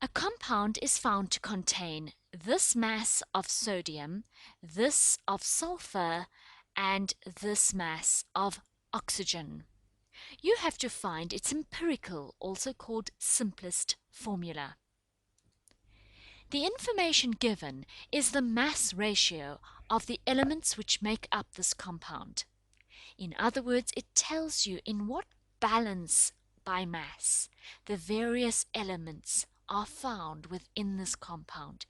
A compound is found to contain this mass of sodium, this of sulfur, and this mass of oxygen. You have to find its empirical, also called simplest formula. The information given is the mass ratio of the elements which make up this compound. In other words, it tells you in what balance by mass the various elements are found within this compound.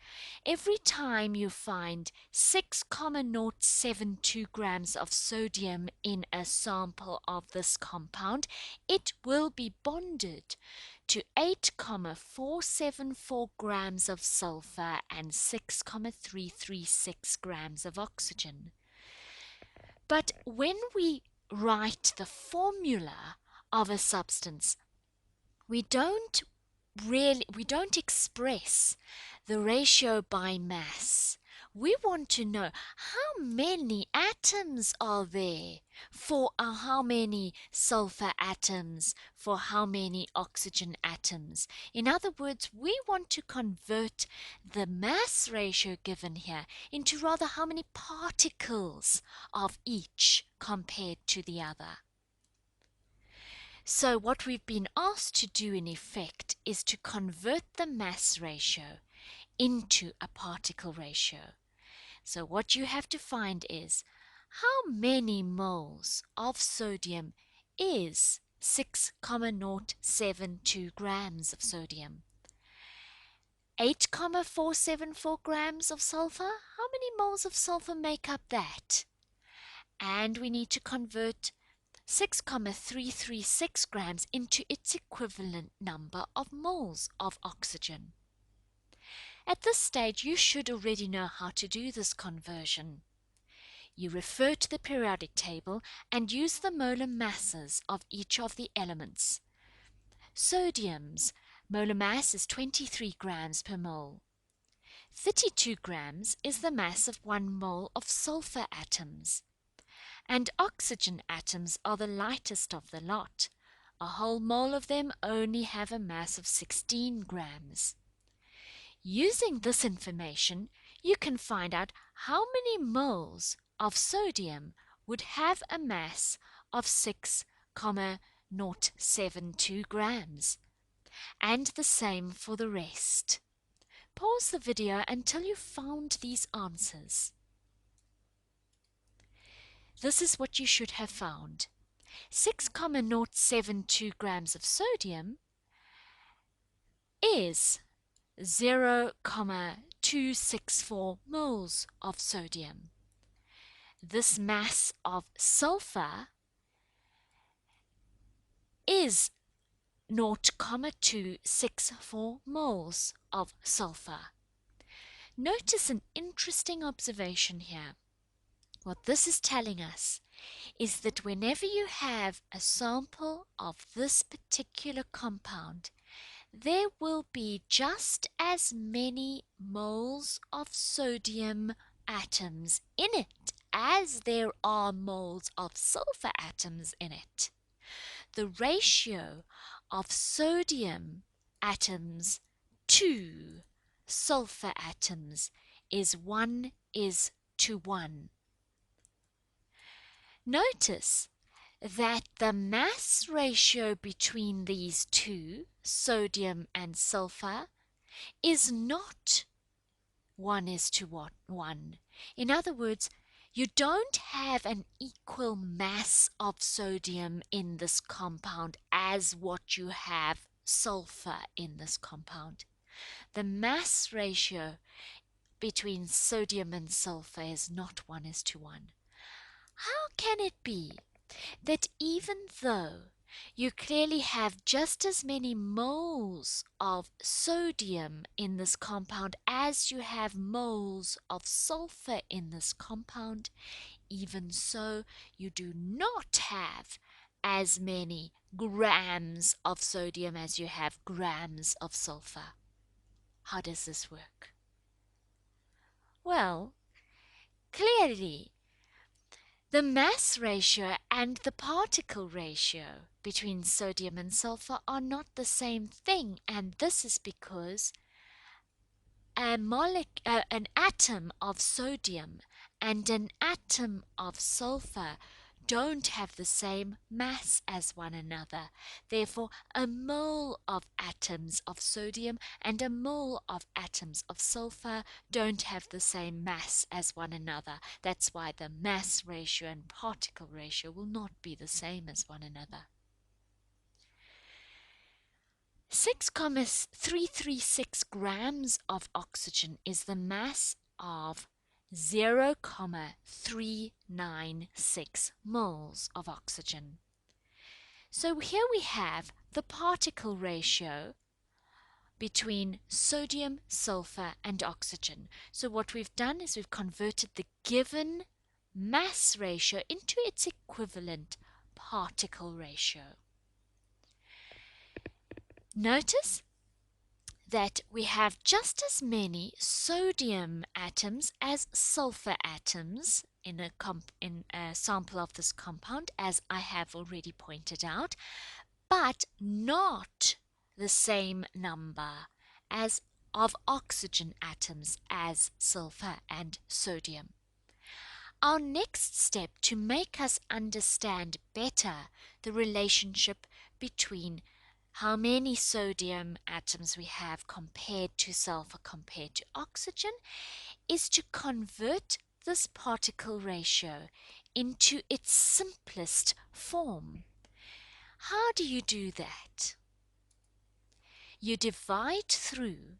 Every time you find 6,072 grams of sodium in a sample of this compound, it will be bonded to 8,474 grams of sulfur and 6,336 grams of oxygen. But when we write the formula of a substance, we don't express the ratio by mass. We want to know how many atoms are there for how many sulfur atoms, for how many oxygen atoms. In other words, we want to convert the mass ratio given here into rather how many particles of each compared to the other. So what we've been asked to do in effect is to convert the mass ratio into a particle ratio. So what you have to find is how many moles of sodium is 6,072 grams of sodium. 8,474 grams of sulfur, how many moles of sulfur make up that? And we need to convert 6,336 grams into its equivalent number of moles of oxygen. At this stage, you should already know how to do this conversion. You refer to the periodic table and use the molar masses of each of the elements. Sodium's molar mass is 23 grams per mole. 32 grams is the mass of 1 mole of sulfur atoms. And oxygen atoms are the lightest of the lot. A whole mole of them only have a mass of 16 grams. Using this information, you can find out how many moles of sodium would have a mass of 6,072 grams. And the same for the rest. Pause the video until you found these answers. This is what you should have found. 6,072 grams of sodium is 0,264 moles of sodium. This mass of sulfur is 0,264 moles of sulfur. Notice an interesting observation here. What this is telling us is that whenever you have a sample of this particular compound, there will be just as many moles of sodium atoms in it as there are moles of sulfur atoms in it. The ratio of sodium atoms to sulfur atoms is 1:1. Notice that the mass ratio between these two, sodium and sulfur, is not 1:1. In other words, you don't have an equal mass of sodium in this compound as what you have sulfur in this compound. The mass ratio between sodium and sulfur is not 1:1. How can it be that even though you clearly have just as many moles of sodium in this compound as you have moles of sulfur in this compound, even so you do not have as many grams of sodium as you have grams of sulfur? How does this work? Well, clearly The mass ratio and the particle ratio between sodium and sulfur are not the same thing, and this is because an atom of sodium and an atom of sulfur don't have the same mass as one another. Therefore, a mole of atoms of sodium and a mole of atoms of sulfur don't have the same mass as one another. That's why the mass ratio and particle ratio will not be the same as one another. 6,336 grams of oxygen is the mass of 0,396 moles of oxygen. So here we have the particle ratio between sodium, sulfur, and oxygen. So what we've done is we've converted the given mass ratio into its equivalent particle ratio. Notice that we have just as many sodium atoms as sulfur atoms in a sample of this compound, as I have already pointed out, but not the same number as of oxygen atoms as sulfur and sodium. Our next step to make us understand better the relationship between how many sodium atoms we have compared to sulfur compared to oxygen is to convert this particle ratio into its simplest form. How do you do that? You divide through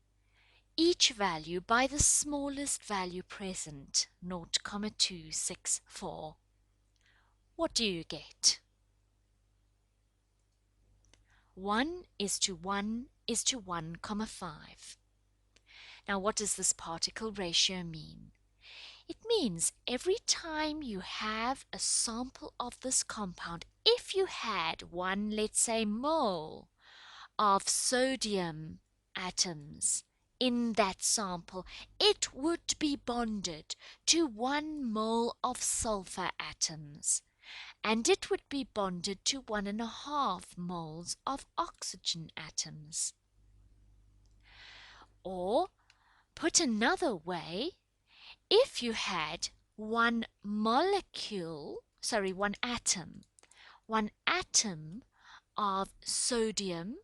each value by the smallest value present, 0,264. What do you get? 1 is to 1 is to 1,5. Now, what does this particle ratio mean? It means every time you have a sample of this compound, if you had one, let's say, mole of sodium atoms in that sample, it would be bonded to 1 mole of sulfur atoms, and it would be bonded to 1.5 moles of oxygen atoms. Or, put another way, if you had one atom of sodium,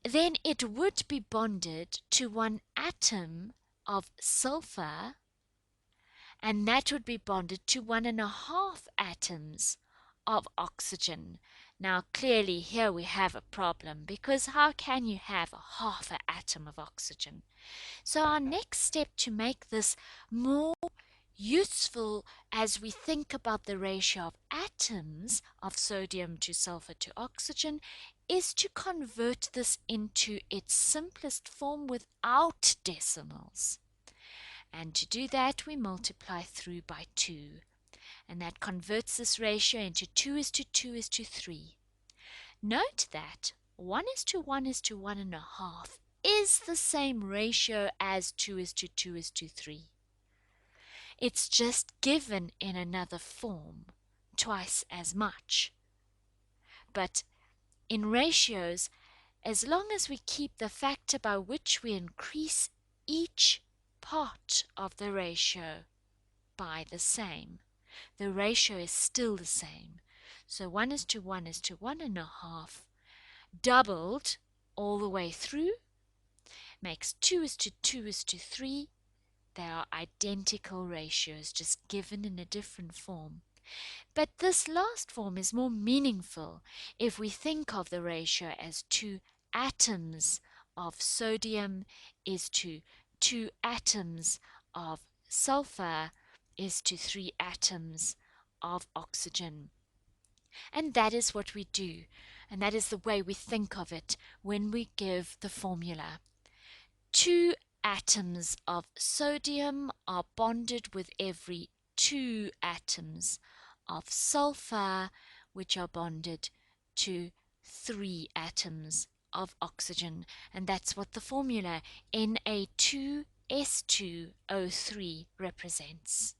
then it would be bonded to 1 atom of sulfur, and that would be bonded to 1.5 atoms of oxygen. Now clearly here we have a problem, because how can you have a half an atom of oxygen? So our next step to make this more useful as we think about the ratio of atoms of sodium to sulfur to oxygen is to convert this into its simplest form without decimals. And to do that, we multiply through by 2. And that converts this ratio into 2 is to 2 is to 3. Note that 1 is to 1 is to 1.5 is the same ratio as 2 is to 2 is to 3. It's just given in another form, twice as much. But in ratios, as long as we keep the factor by which we increase each part of the ratio by the same, the ratio is still the same. So 1 is to 1 is to 1.5, doubled all the way through, makes 2 is to 2 is to 3. They are identical ratios, just given in a different form. But this last form is more meaningful if we think of the ratio as 2 atoms of sodium is to 2 atoms of sulfur is to 3 atoms of oxygen. And that is what we do, and that is the way we think of it when we give the formula. 2 atoms of sodium are bonded with every 2 atoms of sulfur, which are bonded to 3 atoms of oxygen. And that's what the formula Na2S2O3 represents.